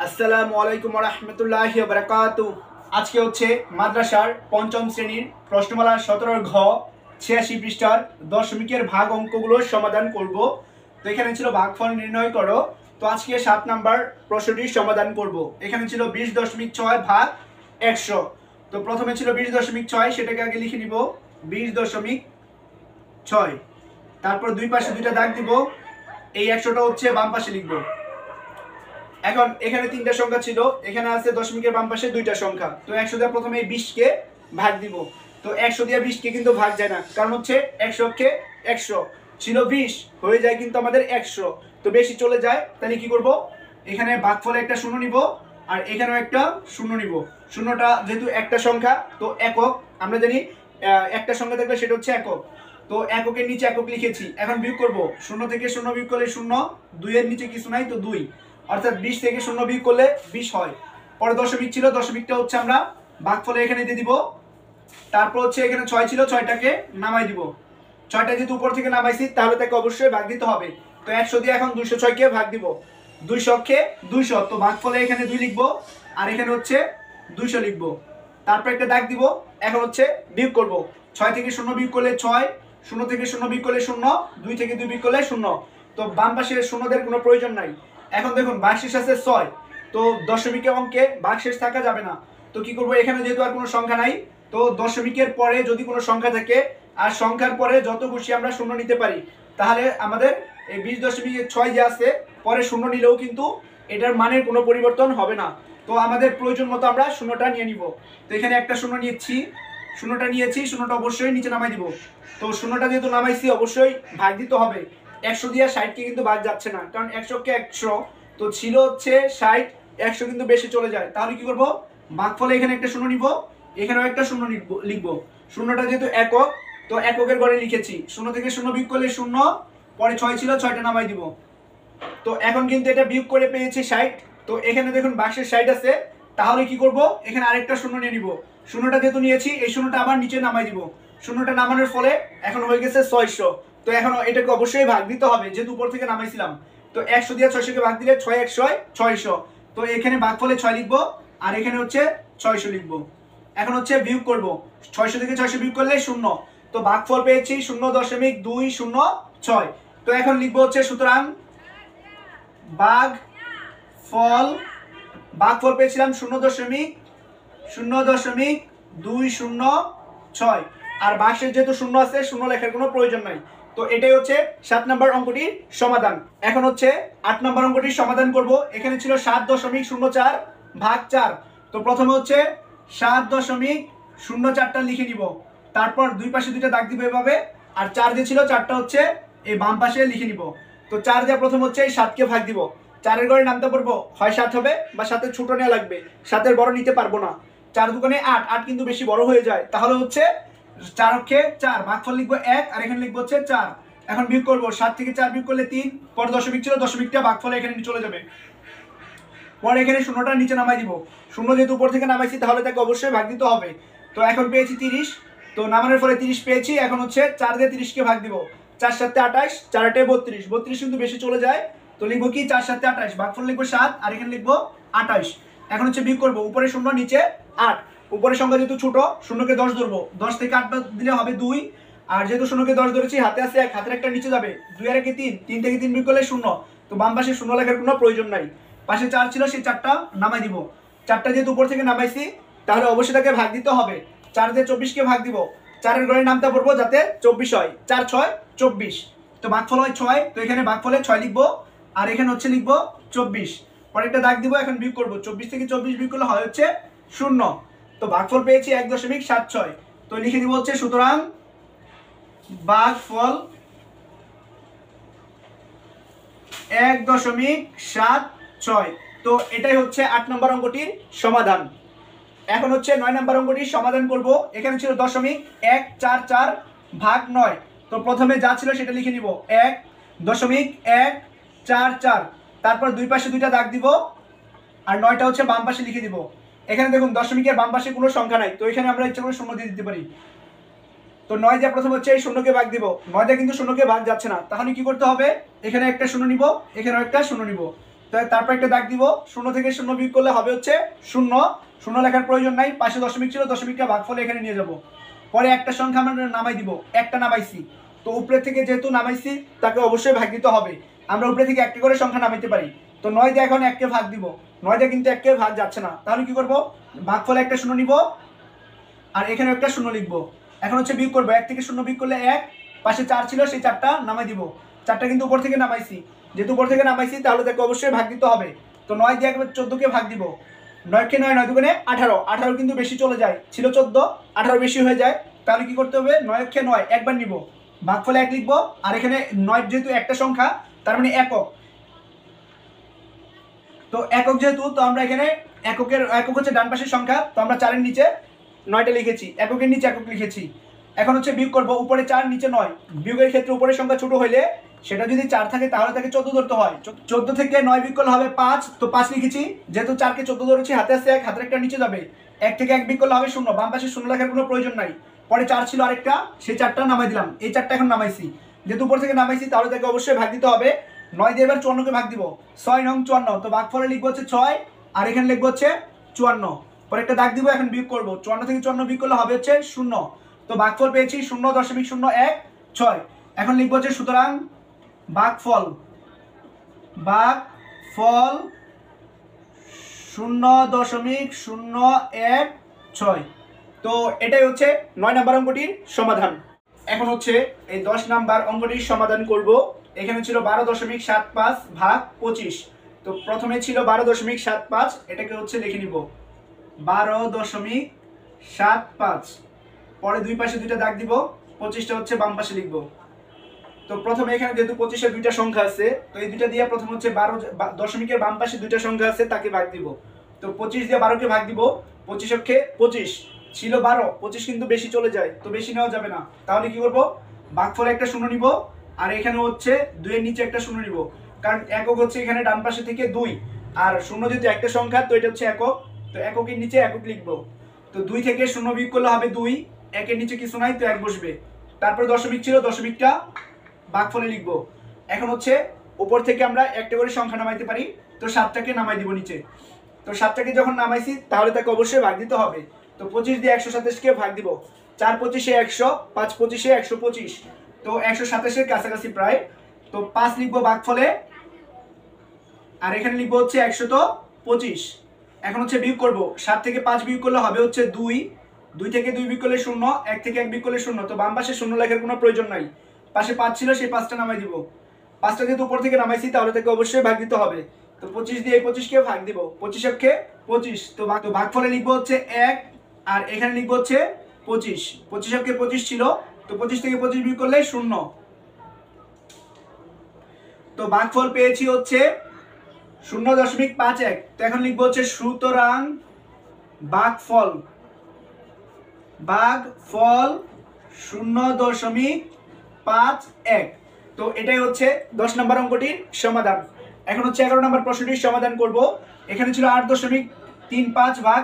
আসসালামু আলাইকুম ওয়া রাহমাতুল্লাহি ওয়া বারাকাতুহু। আজকে হচ্ছে মাদ্রাসার পঞ্চম শ্রেণীর প্রশ্নমালা 17 ঘ 86 পৃষ্ঠার দশমিকের ভাগ অঙ্কগুলোর সমাধান করব। তো এখানে ছিল ভাগফল নির্ণয় করো। তো আজকে 7 নাম্বার প্রশ্নটির সমাধান করব। এখানে ছিল 20.6 ভাগ 100। তো প্রথমে ছিল 20.6, সেটাকে আগে লিখে নিব 20.6। তারপর দুই পাশে দুইটা দাগ দিব, এই 100টা হচ্ছে বাম পাশে লিখব। এখন এখানে তিনটা সংখ্যা ছিল, এখানে আছে দশমিকের বাম পাশে দুইটা সংখ্যা। তো 100 দিয়ে প্রথমে 20কে ভাগ দিব। তো 100 দিয়ে 20কে কিন্তু ভাগ যায় না, কারণ হচ্ছে 100কে 100 ছিল 20 হয়ে যায় কিন্তু আমাদের 100, তো বেশি চলে যায়। তাহলে কি করব, এখানে ভাগফলে একটা শূন্য নিব আর এখানেও একটা শূন্য নিব। শূন্যটা যেহেতু একটা সংখ্যা তো একক, আমরা জানি একটা সংখ্যা থাকলে সেটা হচ্ছে একক। তো এককের নিচে একক লিখেছি। এখন বিয়োগ করব, শূন্য থেকে শূন্য বিয়োগ করলে শূন্য, 2 এর নিচে কিছু নাই তো 2, অর্থাৎ 20 থেকে শূন্য বিয়োগ করলে 20 হয়। পরে দশমিক ছিল, দশমিকটা হচ্ছে আমরা ভাগফলে এখানে দিয়ে দিব। তারপর হচ্ছে এখানে 6 ছিল, 6টাকে নামাই দিব। 6টা যেহেতু উপর থেকে নামাইছি তাহলে তাকে অবশ্যই ভাগ দিতে হবে। তো 100 দিয়ে এখন 206কে ভাগ দিব। 200কে 200, তো ভাগফলে এখানে 2 লিখব আর এখানে হচ্ছে 200 লিখব। তারপর একটা দাগ দিব। এখন হচ্ছে বিয়োগ করব, 6 থেকে 0 বিয়োগ করলে 6, 0 থেকে 0 বিয়োগ করলে 0, 2 থেকে 2 বিয়োগ করলে 0। তো বাম পাশে শূন্যদের কোনো প্রয়োজন নাই। এখন দেখুন ভাগশেষ আছে 6, তো দশমিকের অঙ্কে ভাগশেষ থাকা যাবে না। তো কি করব, এখানে যেহেতু আর কোনো সংখ্যা নাই, তো দশমিকের পরে যদি কোনো সংখ্যা থাকে আর সংখ্যার পরে যত খুশি আমরা শূন্য নিতে পারি, তাহলে আমাদের এই 20.6 যে আছে পরে শূন্য নিলেও কিন্তু এটার মানের কোনো পরিবর্তন হবে না। তো আমাদের প্রয়োজন মতো আমরা শূন্যটা নিয়ে নিব। তো এখানে একটা শূন্য নিয়েছি, শূন্যটা অবশ্যই নিচে নামাই দিব। তো শূন্যটা যেহেতু নামাইছি অবশ্যই ভাগ দিতে হবে। 100 দিয়ে 60কে কিন্তু ভাগ যাচ্ছে না, কারণ 100কে 100 তো ছিল হচ্ছে 60, 100 কিন্তু বেশি চলে যায়। তাহলে কি করব, ভাগফলে এখানে একটা শূন্য নিব, এখানেও একটা শূন্য লিখব। শূন্যটা যেহেতু একক, তো এককের ঘরে লিখেছি। 0 থেকে 0 বিয়োগ করলে 0, পরে 6 ছিল, 6টা নামাই দিব। তো এখন কিন্তু এটা বিয়োগ করে পেয়েছি 60। তো এখানে দেখুন বাক্সের 60 আছে, তাহলে কি করব, এখানে আরেকটা শূন্য নিয়ে নিব। শূন্যটা যেহেতু নিয়েছি, এই শূন্যটা আবার নিচে নামাই দিব। শূন্যটা নামানোর ফলে এখন হয়ে গেছে 600। তো এখন এটাকে অবশ্যই ভাগ দিতে হবে, যেহেতু উপর থেকে নামাইছিলাম। তো 100 দিয়ে 600কে ভাগ দিলে 6 100 600। তো এখানে ভাগফলে 6 লিখবো আর এখানে হচ্ছে 600 লিখবো। এখন হচ্ছে বিয়োগ করব, 600 থেকে 600 বিয়োগ করলে 0। তো ভাগফল পেয়েছি 0.206। তো এখন লিখবো হচ্ছে, সুতরাং ভাগফল পেয়েছিলাম 0.206। আর ভাগশেষ যেহেতু শূন্য আছে, শূন্য লেখার কোনো প্রয়োজন নাই। তো এটাই হচ্ছে 7 নম্বর অঙ্কটির সমাধান। এখন হচ্ছে 8 নম্বর অঙ্কটির সমাধান করব। এখানে ছিল 7.04 ভাগ 4। তো প্রথমে হচ্ছে 7.04টা লিখে নিব। তারপর দুই পাশে দুইটা দাগ দিব এভাবে, আর 4 যে ছিল 4টা হচ্ছে এই বাম পাশে লিখে নিব। তো 4 দিয়ে প্রথম হচ্ছে এই 7কে ভাগ দিব। 4-এর ঘরে নামতে পারবো, হয় 7 হবে বা 7-এর ছোট নেওয়া লাগবে, 7-এর বড় নিতে পারবো না। 4 দুগুণে 8, 8 কিন্তু বেশি বড় হয়ে যায়। তাহলে হচ্ছে 4 অক্ষে 4, ভাগফল লিখবো 1 আর এখানে লিখবো হচ্ছে 4। এখন বিয়োগ করবো, 7 থেকে 4 বিয়োগ করলে 3, পর দশমিক ছিল, দশমিকটা ভাগফলে এখানে চলে যাবে। পরে এখানে শূন্যটা নিচে নামাই দিব। শূন্য যেহেতু উপর থেকে নামাইছি তাহলে তাকে অবশ্যই ভাগ দিতে হবে। তো এখন পেয়েছি 30, তো নামানোর ফলে 30 পেয়েছি। এখন হচ্ছে 4 দিয়ে 30কে ভাগ দিব। 4 7 28, 4 8 32, 32 কিন্তু বেশি চলে যায়। তো লিখবো কি, 4 7 28, ভাগফল লিখবো 7 আর এখানে লিখবো 28। এখন হচ্ছে বিয়োগ করবো, উপরে শূন্য নিচে 8। উপরের সংখ্যা যেহেতু ছোট, শূন্যকে 10 ধরবো, 10 থেকে 8 দিলে হবে 2। আর যেহেতু শূন্যকে 10 ধরেছি, হাতে আছে 1, হাতের একটা নিচে যাবে, 2 আর 1 3, 3 থেকে 3 বিয়োগ করলে 0। তো বাম পাশে শূন্য লেখার কোনো প্রয়োজন নাই। পাশে 4 ছিল, সেই 4টা নামাই দিব। 4টা যেহেতু উপর থেকে নামাইছি তাহলে অবশ্যই তাকে ভাগ দিতে হবে। 4 দিয়ে 24কে ভাগ দিব। 4-এর ঘরে নামতে পারবো যাতে 24 হয়, 4 6 24। তো ভাগফল হয় 6, তো এখানে ভাগফলে 6 লিখবো আর এখানে হচ্ছে লিখবো 24। পরে একটা দাগ দিব। এখন বিয়োগ করবো, 24 থেকে 24 বিয়োগ করলে হয় হচ্ছে 0। তো ভাগফল পেয়েছি 1.76। তো লিখে দিব হচ্ছে, সুতরাং ভাগফল 1.76। তো এটাই হচ্ছে 8 নম্বর অঙ্কটির সমাধান। এখন হচ্ছে 9 নম্বর অঙ্কটির সমাধান করব। এখানে ছিল 0.144 ভাগ 9। তো প্রথমে যা ছিল সেটা লিখে নিব, 1.144। তারপর দুই পাশে দুইটা দাগ দিব আর 9টা হচ্ছে বাম পাশে লিখে দিব। এখানে দেখুন দশমিকের বাম পাশে কোনো সংখ্যা নাই, তো এখানে আমরা ইচ্ছা করে শূন্য দিয়ে দিতে পারি। তো 9 দিয়ে প্রথম হচ্ছে এই শূন্যকে ভাগ দিব। 9 দিয়ে কিন্তু শূন্যকে ভাগ যাচ্ছে না, তাহলে কি করতে হবে, এখানে একটা শূন্য নিব, এখানেও একটা শূন্য নিব। তো তারপর একটা দাগ দিব, শূন্য থেকে শূন্য বিয়োগ করলে হবে হচ্ছে শূন্য, শূন্য লেখার প্রয়োজন নাই, পাশে দশমিক ছিল, দশমিকটা ভাগফলে এখানে নিয়ে যাব। পরে একটা সংখ্যা আমরা নামাই দিব, একটা নামাইছি, তো উপরে থেকে যেহেতু নামাইছি তাকে অবশ্যই ভাগ দিতে হবে। আমরা উপরে থেকে একটা করে সংখ্যা নামাইতে পারি। তো 9 দিয়ে এখন 1 কে ভাগ দিব, 9 দিয়ে কিন্তু 1 কে ভাগ যাচ্ছে না, তাহলে কি করব, ভাগফলে একটা শূন্য নিব আর এখানে একটা শূন্য লিখবো। এখন হচ্ছে বিয়োগ করবো, 1 থেকে শূন্য বিয়োগ করলে 1, পাশে 4 ছিল সেই 4টা নামাই দিব, 4টা কিন্তু উপর থেকে নামাইছি, যেহেতু উপর থেকে নামাইছি তাহলে তাকে অবশ্যই ভাগ দিতে হবে। তো 9 দিয়ে একবার 14 কে ভাগ দিব, 9 কে 9, 9 দুগুণে 18, 18 কিন্তু বেশি চলে যায়, ছিল 14, 18 বেশি হয়ে যায়, তাহলে কি করতে হবে, 9 কে 9 একবার নিব, ভাগফলে 1 লিখবো, আর এখানে 9 যেহেতু একটা সংখ্যা তার মানে একক, তো একক যেহেতু, তো আমরা এখানে একক হচ্ছে ডান পাশের সংখ্যা, তো আমরা 4 এর নিচে 9টা লিখেছি, এককের নিচে একক লিখেছি। এখন হচ্ছে বিয়োগ করব, উপরে 4 নিচে 9, বিয়োগের ক্ষেত্রে উপরের সংখ্যা ছোট হইলে সেটা যদি 4 থাকে তাহলে তাকে 14 ধরতে হয়, 14 থেকে 9 বিয়োগ করলে হবে 5, তো 5 লিখেছি, যেহেতু 4 কে 14 ধরেছি, হাতে আছে 1, হাতের একটা নিচে যাবে, 1 থেকে 1 বিয়োগ করলে হবে 0, বাম পাশে 0 লেখার কোনো প্রয়োজন নাই। পরে 4 ছিল আরেকটা, সেই 4টা নামাই দিলাম, এই 4টা এখন নামাইছি, যেহেতু উপর থেকে নামাইছি তাহলে তাকে অবশ্যই ভাগ দিতে হবে। 9 দিয়ে এবার 54 কে ভাগ দিব, 6 নং 54, তো ভাগফলে লিখবো হচ্ছে 6, আর এখানে লিখবো হচ্ছে 54, পরে একটা দাগ দিব, এখন বিয়োগ করব, 54 থেকে 54 বিয়োগ করলে হবে হচ্ছে 0, তো ভাগফল পেয়েছি 0.016। এখন লিখবো হচ্ছে সুতরাং ভাগফল 0.016। তো এটাই হচ্ছে 9 নাম্বার অঙ্কটির সমাধান। এখন হচ্ছে এই 10 নাম্বার অঙ্কটির সমাধান করব। এখানে ছিল 12.75 ভাগ 25, তো প্রথমে ছিল 12.75, এটাকে হচ্ছে লিখে নিব 12.75, পরে দুই পাশে দুইটা দাগ দিব, 25টা হচ্ছে বাম পাশে লিখব। তো প্রথমে এখানে যেহেতু 25-এর দুইটা সংখ্যা আছে, তো এই দুইটা দিয়ে প্রথম হচ্ছে 12 দশমিকের বাম পাশে দুইটা সংখ্যা আছে তাকে ভাগ দিব। তো 25 দিয়ে 12 কে ভাগ দিব, 25 অক্ষে 25 ছিল 12, 25 কিন্তু বেশি চলে যায়, তো বেশি নেওয়া যাবে না, তাহলে কি করব, ভাগফলে একটা শূন্য নিব, আর এখানে হচ্ছে 2 এর নিচে একটা শূন্য নিব, কারণ একক হচ্ছে এখানে ডান পাশে থেকে 2, আর শূন্য যেহেতু একটা সংখ্যা তো এটা হচ্ছে একক, তো এককের নিচে একক লিখব। তো 2 থেকে শূন্য বিয়োগ করলে হবে 2, একের নিচে কিছু নাই তো 1 বসবে, তারপর দশমিক ছিল, দশমিকটা ভাগফলে লিখব। এখন হচ্ছে উপর থেকে আমরা একটা করে সংখ্যা নামাইতে পারি, তো 7টাকে নামাই দিব নিচে, তো 7টাকে যখন নামাইছি তাহলে তাকে অবশ্যই ভাগ দিতে হবে। তো 25 দিয়ে 127কে ভাগ দিব, 4 25-এ 100, 5 25-এ 125, তো 127-এর কাছাকাছি প্রায়, তো 5 লিখবো ভাগফলে, আর এখানে লিখবো হচ্ছে 125। এখন হচ্ছে বিয়োগ করব, 7 থেকে 5 বিয়োগ করলে হবে হচ্ছে 2, 2 থেকে 2 বিয়োগ করলে 0, 1 থেকে 1 বিয়োগ করলে 0, তো বাম পাশে 0 লেখার কোনো প্রয়োজন নাই, পাশে 5 ছিল সেই 5টা নামাই দিব, 5টা যেহেতু উপর থেকে নামাইছি তাহলে তাকে অবশ্যই ভাগ দিতে হবে। তো 25 দিয়ে এই 25-কে ভাগ দিব, 25-এ 25, তো ভাগফলে লিখবো হচ্ছে 1, আর এখানে লিখবো হচ্ছে 25, 25-এ 25 ছিল, তো 25 থেকে 25 বিয়োগ করলে 0, তো ভাগফল পেয়েছি হচ্ছে 0.51। তো এখন লিখবো হচ্ছে সুতরাং ভাগফল 0.51। তো এটাই হচ্ছে 10 নম্বর অঙ্কটির সমাধান। এখন হচ্ছে 11 নম্বর প্রশ্নটির সমাধান করব। এখানে ছিল 8.35 ভাগ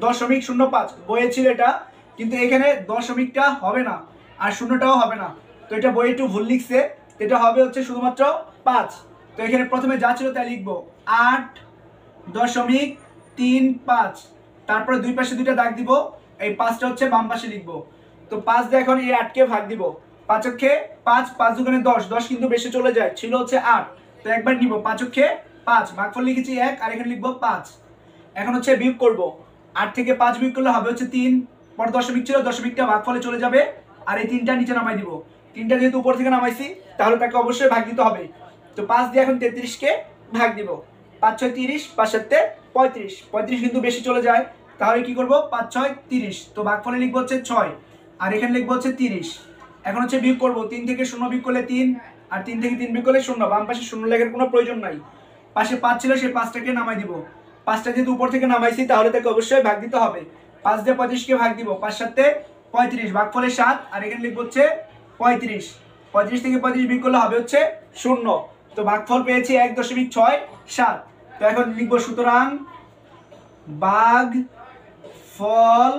10.05, বইয়ে ছিল এটা, কিন্তু এখানে দশমিকটা হবে না আর শূন্যটাও হবে না, তো এটা বইয়ে একটু ভুল লিখছে, এটা হবে হচ্ছে শুধুমাত্র 5। তো এখানে প্রথমে যা ছিল তাই লিখবো 8.35, তারপরে দুই পাশে দুইটা দাগ দিব, এই 5টা হচ্ছে বাম পাশে লিখবো। তো 5 দিয়ে এখন এই 8কে ভাগ দিব, 5 অক্ষে 5, 5 দুগুণে 10, 10 কিন্তু বেশি চলে যায়, ছিল হচ্ছে 8, তো একবার নিব, 5 অক্ষে 5, ভাগফল লিখেছি 1, আর এখানে লিখবো 5। এখন হচ্ছে বিয়োগ করব, 8 থেকে 5 বিয়োগ করলে হবে হচ্ছে 3, পর দশমিক ছিল, দশমিকটা ভাগফলে চলে যাবে, আর এই 3টা নিচে নামাই দিব, 3টা যেহেতু উপর থেকে নামাইছি তাহলে তাকে অবশ্যই ভাগ দিতে হবে। তো 5 দিয়ে এখন 33-কে ভাগ দিব, 5 6 30, 5 7 35, 35 কিন্তু বেশি চলে যায়, তাহলে কি করব, 5 6 30, তো ভাগফলে লিখবো হচ্ছে 6, আর এখানে লিখবো হচ্ছে 30। এখন হচ্ছে বিয়োগ করব, 3 থেকে 0 বিয়োগ করলে 3, আর 3 থেকে 3 বিয়োগ করলে 0, বাম পাশে 0 লেখার কোনো প্রয়োজন নাই, পাশে 5 ছিল সেই 5টাকে নামাই দিব, 5টা যেহেতু উপর থেকে নামাইছি তাহলে তাকে অবশ্যই ভাগ দিতে হবে। 5 দিয়ে 35-কে ভাগ দিব, 5 7 35, ভাগফলে 7, আর এখানে লিখবো হচ্ছে 35, 35 থেকে 35 বিয়োগ করলে হবে হচ্ছে 0, তো ভাগফল পেয়েছি 1.67। তো এখন লিখবো সুতরাং ভাগফল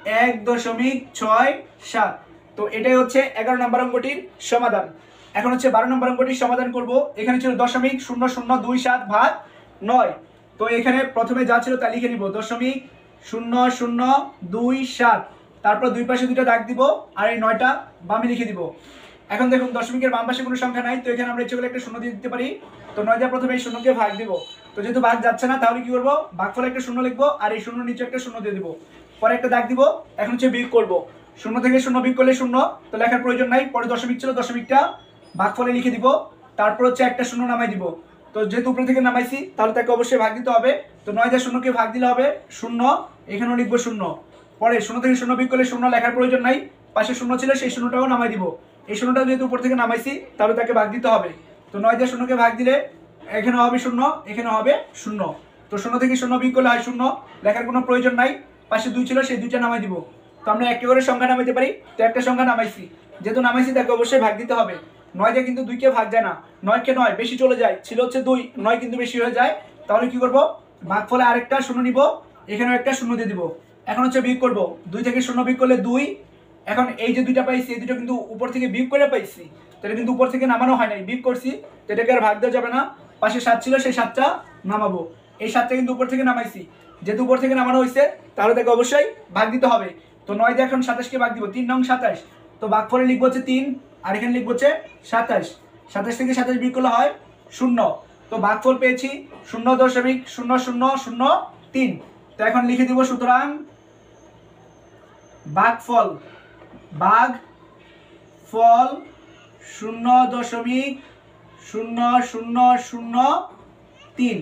1.67। তো এটাই হচ্ছে 11 নম্বর অঙ্কটির সমাধান। এখন হচ্ছে 12 নম্বর অঙ্কটির সমাধান করব। এখানে ছিল 0.0027 ভাগ 9। তো এখানে প্রথমে যা ছিল তা লিখে নিব 0.0027, তারপর দুই পাশে দুইটা দাগ দিব আর এই 9টা বামে লিখে দিব। এখন দেখুন দশমিকের বাম পাশে কোনো সংখ্যা নাই, তো এখানে আমরা ইচ্ছে করলে একটা শূন্য দিয়ে দিতে পারি। তো 9 দিয়ে প্রথমে এই শূন্যকে ভাগ দিব। তো যেহেতু ভাগ যাচ্ছে না তাহলে কি করব, ভাগফলে একটা শূন্য লিখবো আর এই শূন্য নিচে একটা শূন্য দিয়ে দিব, পরে একটা দাগ দিব। এখন হচ্ছে বিয়োগ করব, শূন্য থেকে শূন্য বিয়োগ করলে শূন্য, তো লেখার প্রয়োজন নাই। পরে দশমিক ছিল, দশমিকটা ভাগফলে লিখে দিব, তারপর হচ্ছে একটা শূন্য নামাই দিব। তো যেহেতু উপর থেকে নামাইছি তাহলে তাকে অবশ্যই ভাগ দিতে হবে। তো 9 দিয়ে শূন্যকে ভাগ দিলে হবে শূন্য, এখানেও লিখবো শূন্য। পরে শূন্য থেকে শূন্য বিয়োগ করলে শূন্য, লেখার প্রয়োজন নাই। পাশে শূন্য ছিল সেই শূন্যটাও নামাই দিব। এই শূন্যটা যেহেতু উপর থেকে নামাইছি তাহলে তাকে ভাগ দিতে হবে। তো 9 দিয়ে শূন্যকে ভাগ দিলে এখানে হবে শূন্য, এখানে হবে শূন্য। তো শূন্য থেকে শূন্য বিয়োগ করলে হয় শূন্য, লেখার কোনো প্রয়োজন নাই। পাশে 2 ছিল সেই 2টা নামাই দিব। তো আমরা একটা করে সংখ্যা নামাইতে পারি, তো একটা সংখ্যা নামাইছি, যেহেতু নামাইছি তাকে অবশ্যই ভাগ দিতে হবে। 9 দিয়ে কিন্তু 2কে ভাগ যায় না, 9কে 9 বেশি চলে যায়, ছিল হচ্ছে 2, 9 কিন্তু বেশি হয়ে যায়। তাহলে কি করব, ভাগফলে আরেকটা শূন্য নিব, এখানেও একটা শূন্য দিয়ে দিব। এখন হচ্ছে বিয়োগ করব, 2 থেকে শূন্য বিয়োগ করলে 2। এখন এই যে 2টা পাইছি, এই দুটো কিন্তু উপর থেকে বিয়োগ করে পাইছি, তো এটা কিন্তু উপর থেকে নামানো হয় নাই, বিয়োগ করছি, তো এটাকে আর ভাগ দেওয়া যাবে না। পাশে 7 ছিল সেই 7টা নামাবো, এই 7টা কিন্তু উপর থেকে নামাইছি, যেহেতু উপর থেকে নামানো হয়েছে তাহলে তাকে অবশ্যই ভাগ দিতে হবে। তো 9 দিয়ে এখন 27কে ভাগ দিব, 3 নং 27, তো ভাগফলে লিখবো হচ্ছে 3 আর এখানে লিখবো হচ্ছে 27। 27 থেকে 27 বিয়োগ করলে হয় 0। তো ভাগফল পেয়েছি 0.0003। তো এখন লিখে দিব, সুতরাং ভাগফল 0.0003।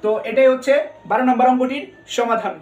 তো এটাই হচ্ছে 12 নম্বর অঙ্কটির সমাধান।